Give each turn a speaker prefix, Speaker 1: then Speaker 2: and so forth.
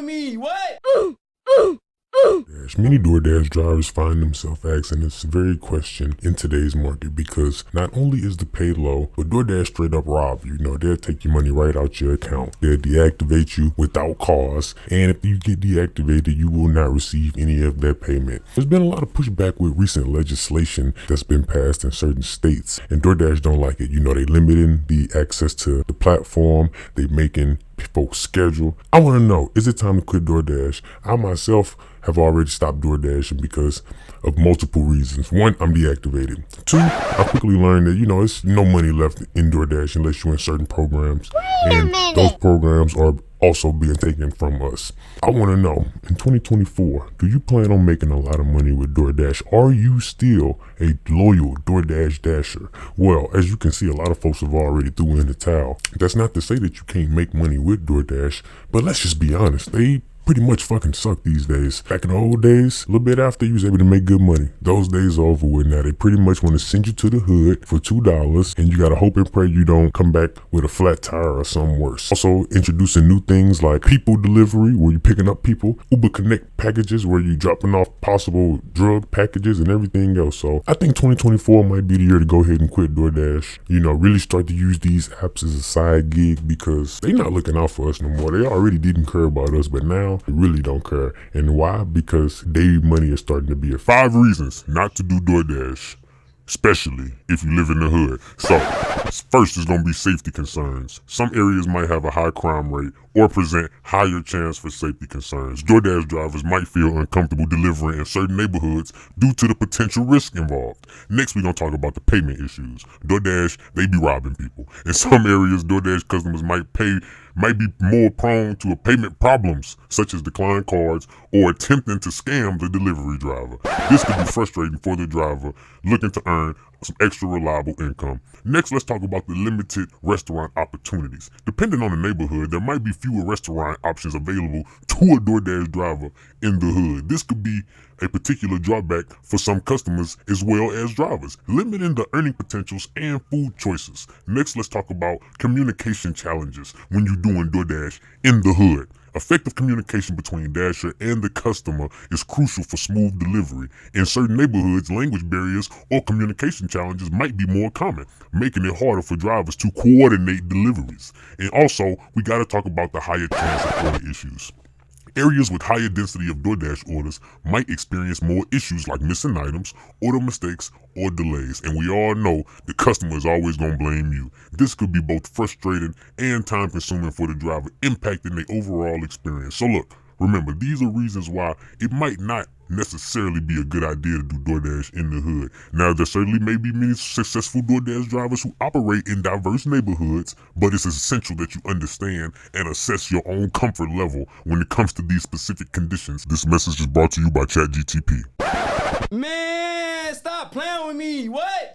Speaker 1: with me. What?
Speaker 2: Many DoorDash drivers find themselves asking this very question in today's market because not only is the pay low, but DoorDash straight up rob you. They'll take your money right out your account. They'll deactivate you without cause, and if you get deactivated, you will not receive any of that payment. There's been a lot of pushback with recent legislation that's been passed in certain states, and DoorDash don't like it. They limiting the access to the platform. They making folks schedule. I want to know, is it time to quit DoorDash? I myself have already stopped DoorDashing because of multiple reasons. One, I'm deactivated. Two, I quickly learned that, it's no money left in DoorDash unless you're in certain programs. And those programs are also being taken from us. I want to know, in 2024, do you plan on making a lot of money with DoorDash? Are you still a loyal DoorDash dasher? Well, as you can see, a lot of folks have already threw in the towel. That's not to say that you can't make money with DoorDash, but let's just be honest. They pretty much fucking suck these days. Back in the old days, a little bit after, you was able to make good money. Those days are over with now. They pretty much want to send you to the hood for $2, and you gotta hope and pray you don't come back with a flat tire or something worse. Also introducing new things like people delivery, where you're picking up people, Uber Connect packages, where you're dropping off possible drug packages and everything else. So I think 2024 might be the year to go ahead and quit DoorDash. Really start to use these apps as a side gig because they not looking out for us no more. They already didn't care about us, but now they really don't care. And why? Because their money is starting to be at 5 reasons not to do DoorDash, especially if you live in the hood. So first is going to be safety concerns. Some areas might have a high crime rate or present higher chance for safety concerns. DoorDash drivers might feel uncomfortable delivering in certain neighborhoods due to the potential risk involved. Next, we're going to talk about the payment issues. DoorDash, they be robbing people. In some areas, DoorDash customers might be more prone to payment problems, such as declined cards or attempting to scam the delivery driver. This could be frustrating for the driver looking to earn some extra reliable income. Next, let's talk about the limited restaurant opportunities. Depending on the neighborhood, there might be fewer restaurant options available to a DoorDash driver in the hood. This could be a particular drawback for some customers as well as drivers, limiting the earning potentials and food choices. Next, let's talk about communication challenges when you're doing DoorDash in the hood. Effective communication between Dasher and the customer is crucial for smooth delivery. In certain neighborhoods, language barriers or communication challenges might be more common, making it harder for drivers to coordinate deliveries. And also, we got to talk about the higher transit order issues. Areas with higher density of DoorDash orders might experience more issues like missing items, order mistakes, or delays. And we all know the customer is always going to blame you. This could be both frustrating and time consuming for the driver, impacting the overall experience. So look, remember, these are reasons why it might not necessarily be a good idea to do DoorDash in the hood. Now, there certainly may be many successful DoorDash drivers who operate in diverse neighborhoods, but it's essential that you understand and assess your own comfort level when it comes to these specific conditions. This message is brought to you by ChatGTP.
Speaker 1: Man, stop playing with me. What?